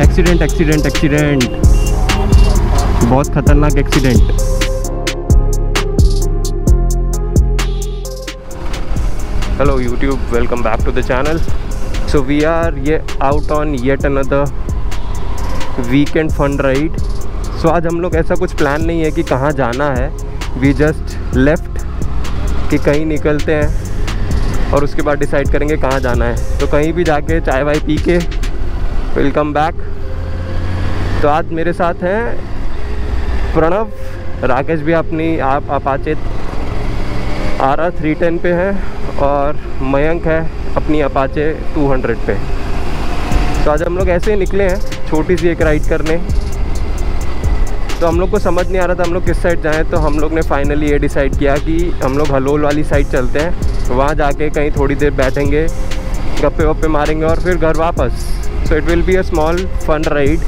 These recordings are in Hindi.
एक्सीडेंट एक्सीडेंट एक्सीडेंट, बहुत खतरनाक accident. Hello YouTube, welcome back to the channel. So we are out on yet another weekend fun ride. So आज हम लोग ऐसा कुछ प्लान नहीं है कि कहाँ जाना है, वी जस्ट लेफ्ट कि कहीं निकलते हैं और उसके बाद डिसाइड करेंगे कहाँ जाना है। तो कहीं भी जाके चाय वाय पी के विल कम बैक। तो आज मेरे साथ हैं प्रणव, राकेश भी अपनी अपाचे RR 310 पे है और मयंक है अपनी अपाचे 200 पे। तो आज हम लोग ऐसे ही निकले हैं छोटी सी एक राइड करने। तो हम लोग को समझ नहीं आ रहा था हम लोग किस साइड जाएं, तो हम लोग ने फाइनली ये डिसाइड किया कि हम लोग हलोल वाली साइड चलते हैं। वहाँ जाके कहीं थोड़ी देर बैठेंगे, गप्पे वप्पे मारेंगे और फिर घर वापस। So it will be a small fun ride.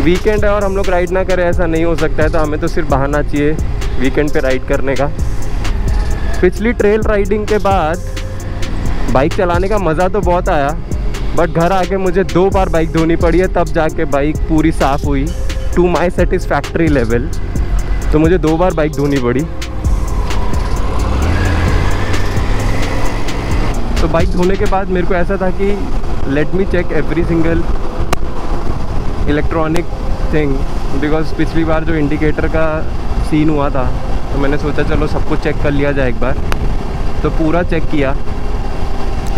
Weekend है और हम लोग राइड ना करें ऐसा नहीं हो सकता है, तो हमें तो सिर्फ बहाना चाहिए वीकेंड पे राइड करने का। पिछली ट्रेल राइडिंग के बाद बाइक चलाने का मज़ा तो बहुत आया, बट घर आके मुझे 2 बार बाइक धोनी पड़ी है, तब जाके बाइक पूरी साफ़ हुई टू माई सेटिस्फैक्ट्री लेवल। तो मुझे 2 बार बाइक धोनी पड़ी। तो बाइक धोने के बाद मेरे को ऐसा था कि let me check every single electronic thing, because पिछली बार जो इंडिकेटर का सीन हुआ था तो मैंने सोचा चलो सब कुछ चेक कर लिया जाए एक बार। तो पूरा चेक किया,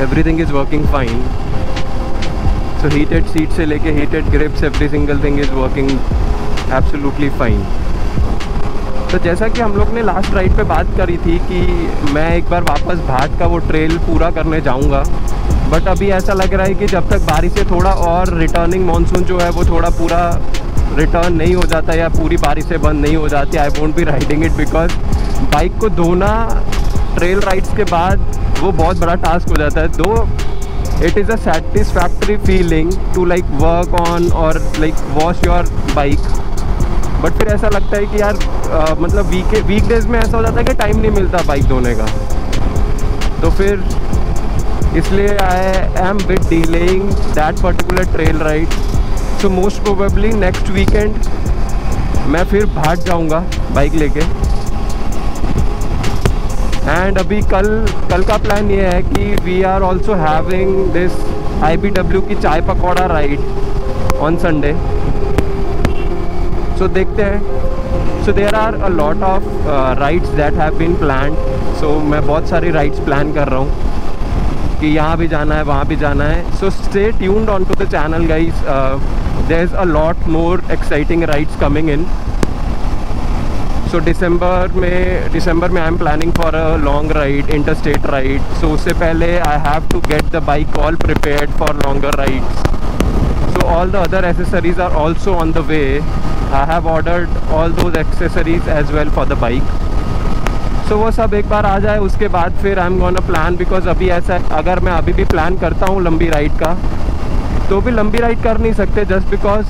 everything is working fine. So heated seat से लेके heated grips, every single thing is working absolutely fine. तो जैसा कि हम लोग ने लास्ट राइड पे बात करी थी कि मैं एक बार वापस भाट का वो ट्रेल पूरा करने जाऊंगा, बट अभी ऐसा लग रहा है कि जब तक बारिश से थोड़ा और रिटर्निंग मानसून जो है वो थोड़ा पूरा रिटर्न नहीं हो जाता या पूरी बारिश से बंद नहीं हो जाती, I won't be riding it. Because bike को धोना ट्रेल राइड्स के बाद वो बहुत बड़ा टास्क हो जाता है। Though it is a satisfactory feeling to like work on और like wash your bike, but फिर ऐसा लगता है कि यार मतलब वीकडेज में ऐसा हो जाता है कि टाइम नहीं मिलता बाइक धोने का। तो फिर इसलिए I am bit delaying that particular trail ride. So most probably next weekend मैं फिर भाट जाऊंगा बाइक लेके। एंड अभी कल का प्लान ये है कि we are also having this IBW की चाय पकौड़ा राइड ऑन संडे। सो देखते हैं। So there are a lot of rides that have been planned. So मैं बहुत सारी राइड्स प्लान कर रहा हूँ कि यहाँ भी जाना है, वहाँ भी जाना है। So stay tuned on to the channel guys, there is a lot more exciting rides coming in. So December में I am planning for a long ride, interstate ride. So उससे पहले I have to get the bike all prepared for longer rides. So all the other accessories are also on the way. I have ordered all those accessories as well for the bike. So वो सब एक बार आ जाए उसके बाद फिर I am gonna plan. Because अभी ऐसा है, अगर मैं अभी भी प्लान करता हूँ लंबी राइड का, तो भी लंबी राइड कर नहीं सकते जस्ट बिकॉज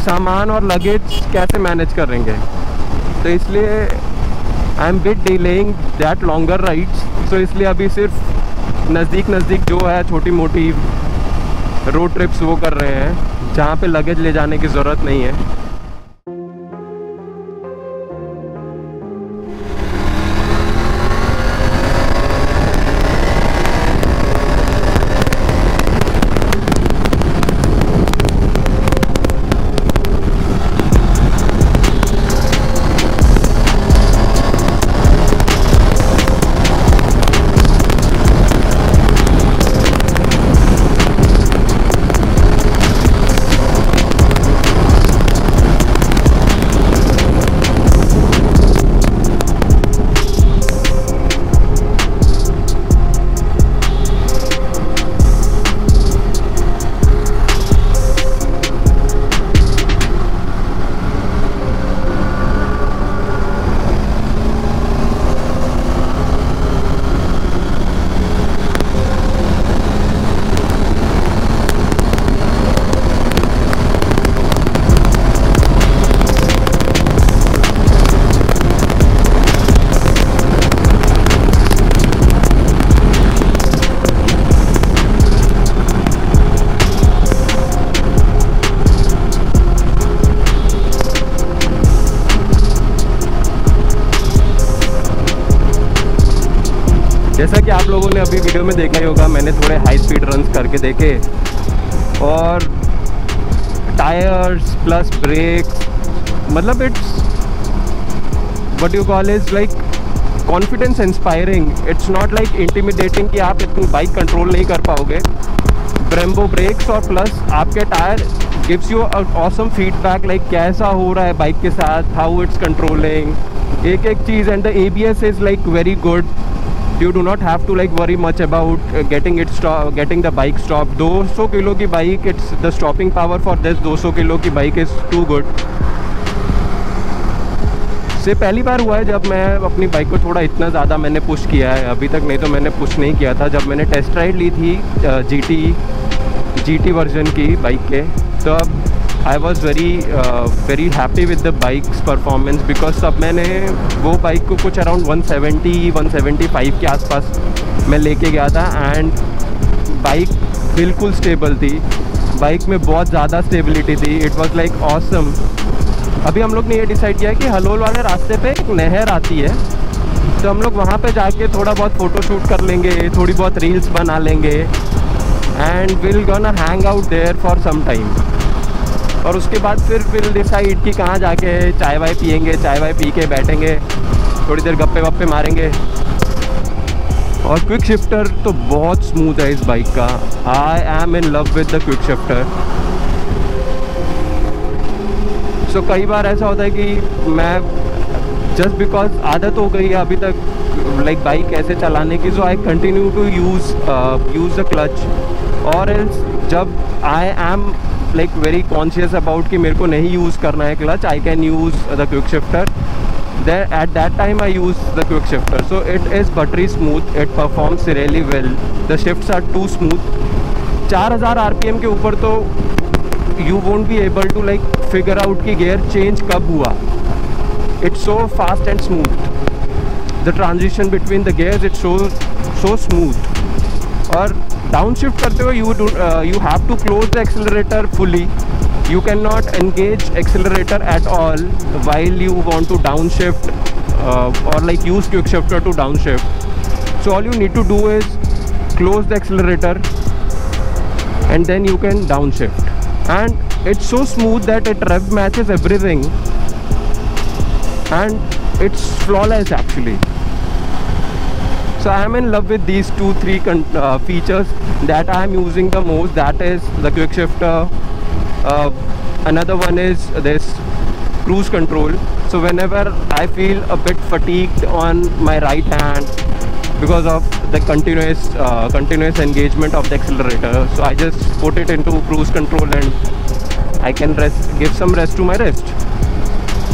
सामान और लगेज कैसे मैनेज करेंगे। तो इसलिए I am bit delaying that longer rides. So इसलिए अभी सिर्फ नज़दीक जो है छोटी मोटी रोड ट्रिप्स वो कर रहे हैं जहाँ पे लगेज ले जाने की ज़रूरत नहीं है। जैसा कि आप लोगों ने अभी वीडियो में देखा ही होगा, मैंने थोड़े हाई स्पीड रन्स करके देखे, और टायर्स प्लस ब्रेक्स, मतलब it's what you call is like confidence inspiring. It's not like intimidating कि आप इतनी बाइक कंट्रोल नहीं कर पाओगे। ब्रेम्बो ब्रेक्स और प्लस आपके tyre gives you awesome feedback, like कैसा हो रहा है बाइक के साथ, हाउ इट्स कंट्रोलिंग एक एक चीज़। And the ABS is like very good, you do not have to like worry much about getting the bike stopped. 200 kilo की bike, it's the stopping power for this 200 kilo की बाइक is too good. से पहली बार हुआ है जब मैं अपनी बाइक को थोड़ा इतना ज़्यादा मैंने पुश किया है, अभी तक नहीं तो मैंने पुश नहीं किया था। जब मैंने टेस्ट राइड ली थी GT वर्जन की बाइक के, तो अब I was very happy with the bikes performance, because अब मैंने वो बाइक को कुछ अराउंड 170-175 के आसपास मैं लेके गया था, एंड बाइक बिल्कुल स्टेबल थी, बाइक में बहुत ज़्यादा स्टेबिलिटी थी। It was like awesome. अभी हम लोग ने ये डिसाइड किया कि हलोल वाले रास्ते पे एक नहर आती है, तो हम लोग वहाँ पे जाके थोड़ा बहुत फ़ोटो शूट कर लेंगे, थोड़ी बहुत रील्स बना लेंगे, and will gonna hang out there for some time. और उसके बाद फिर विल डिसाइड कि कहाँ जाके चाय वाय पियेंगे, चाय वाय पी के बैठेंगे, थोड़ी देर गप्पे वप्पे मारेंगे। और क्विक शिफ्टर तो बहुत स्मूथ है इस बाइक का। I am in love with the quick shifter. So कई बार ऐसा होता है कि मैं जस्ट बिकॉज आदत हो गई है अभी तक लाइक बाइक ऐसे चलाने की, so I continue to use the clutch, or else जब I am like very conscious about कि मेरे को नहीं यूज़ करना है clutch, I can use the quick shifter. There at that time I use the quick shifter, so it is buttery smooth, it performs really well, the shifts are too smooth. 4000 RPM के ऊपर तो you won't be able to like figure out कि gear change कब हुआ. It's so fast and smooth, the transition between the gears it's so smooth. और downshift करते हुए you have to close the accelerator fully. You cannot engage accelerator at all while you want to downshift or like use quick shifter to downshift. So all you need to do is close the accelerator and then you can downshift, and it's so smooth that it rev matches everything and it's flawless actually. So I am in love with these 2-3 features that I am using the most, that is the quick shifter. Another one is this cruise control. So whenever I feel a bit fatigued on my right hand because of the continuous engagement of the accelerator, so I just put it into cruise control and I can give some rest to my wrist.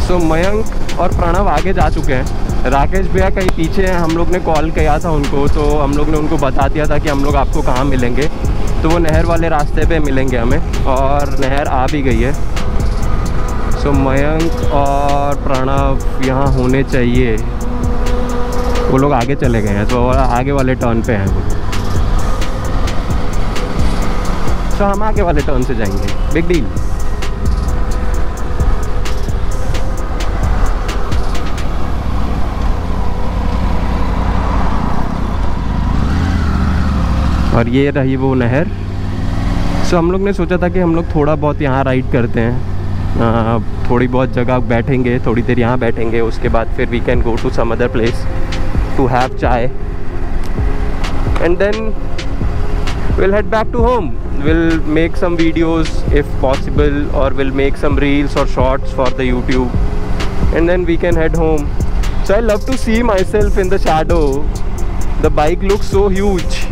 So Mayank और प्रणव आगे जा चुके हैं, राकेश भैया कहीं पीछे हैं। हम लोग ने कॉल किया था उनको, तो हम लोग ने उनको बता दिया था कि हम लोग आपको कहाँ मिलेंगे, तो वो नहर वाले रास्ते पे मिलेंगे हमें, और नहर आ भी गई है। सो मयंक और प्रणव यहाँ होने चाहिए, वो लोग आगे चले गए हैं, तो आगे वाले टर्न पे हैं वो। सो हम आगे वाले टर्न से जाएंगे, बिग डील। और ये रही वो नहर। सो हम लोग ने सोचा था कि हम लोग थोड़ा बहुत यहाँ राइड करते हैं, थोड़ी बहुत जगह बैठेंगे, थोड़ी देर यहाँ बैठेंगे, उसके बाद फिर we can go to some other place to have chai, and then we'll head back to home. We'll make some videos if possible, or we'll make some reels or shorts for the YouTube, and then we can head home. So I love to see myself in the shadow. The bike looks so huge.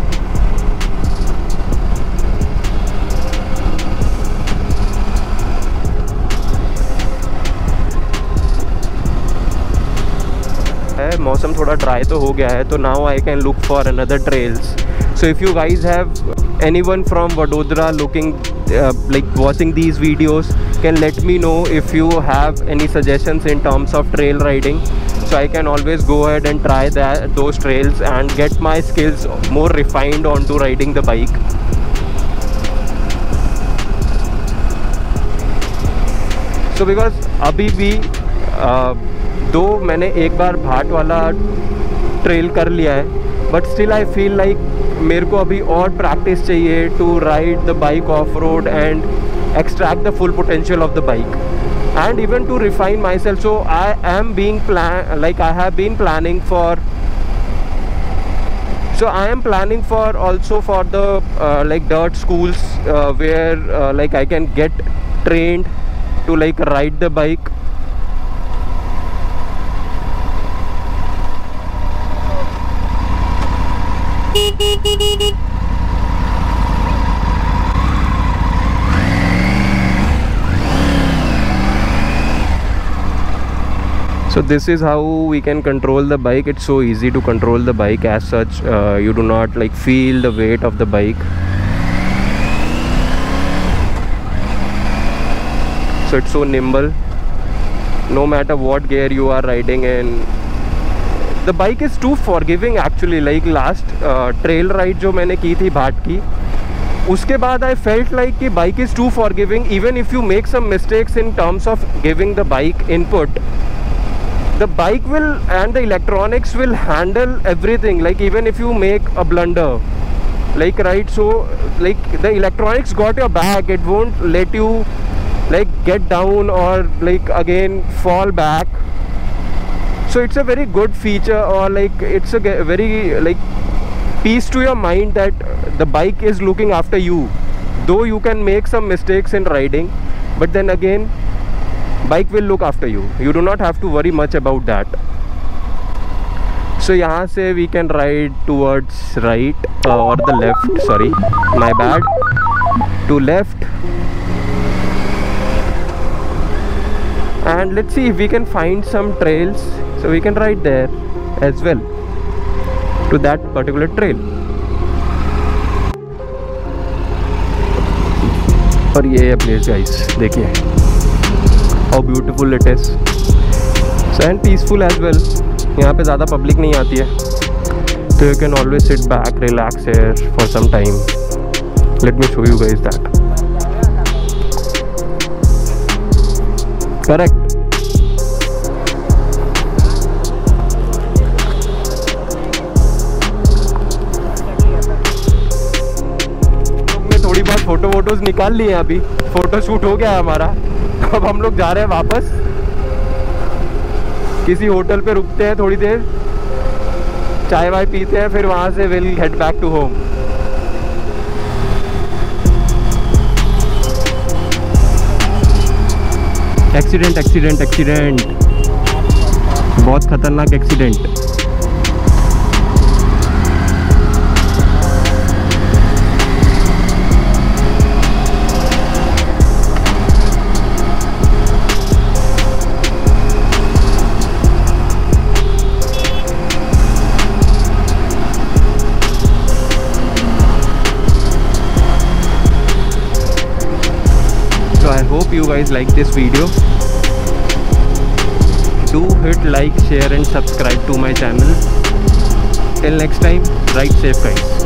मौसम थोड़ा ड्राई तो हो गया है, तो now I can look for another trails. So if you guys have anyone from Vadodara looking like watching these videos, can let me know if you have any suggestions in terms of trail riding, so I can always go ahead and try those trails and get my skills more refined onto riding the bike. So because अभी भी दो मैंने एक बार भाट वाला ट्रेल कर लिया है, but still I feel like मेरे को अभी और प्रैक्टिस चाहिए to ride the bike off road and extract the full potential of the bike, and even to refine myself. So I am being I have been planning for, so I am planning for also for the like dirt schools where like I can get trained to like ride the bike. So this is how we can control the bike. It's so easy to control the bike as such. You do not like feel the weight of the bike. So it's so nimble. No matter what gear you are riding in, the bike is too forgiving actually. Like last trail ride जो मैंने की थी भाट की, उसके बाद I felt like कि bike is too forgiving. Even if you make some mistakes in terms of giving the bike input, the bike will and the electronics will handle everything. Like even if you make a blunder, like right, so like the electronics got your back. It won't let you like get down or like again fall back. So it's a very good feature, or like it's a very like peace to your mind that the bike is looking after you. Though you can make some mistakes in riding, but then again bike will look after you. You do not have to worry much about that. So यहाँ से we can ride towards right or the left, sorry, my bad, to left, and let's see if we can find some trails so we can ride there as well to that particular trail. और ये है place guys, देखिए how beautiful it is. So and peaceful as well. यहाँ पे ज़्यादा पब्लिक नहीं आती है, तो you can always sit back, relax here for some time. Let me show you guys that. Correct. हमने थोड़ी बहुत फोटोज निकाल लिए हैं, अभी फोटो शूट हो गया है हमारा. अब हम लोग जा रहे हैं वापस. किसी होटल पे रुकते हैं थोड़ी देर, चाय वाय पीते हैं, फिर वहाँ से will head back to home. Accident, बहुत खतरनाक accident. I hope you guys like this video. Do hit like, share and subscribe to my channel. Till next time, ride safe guys.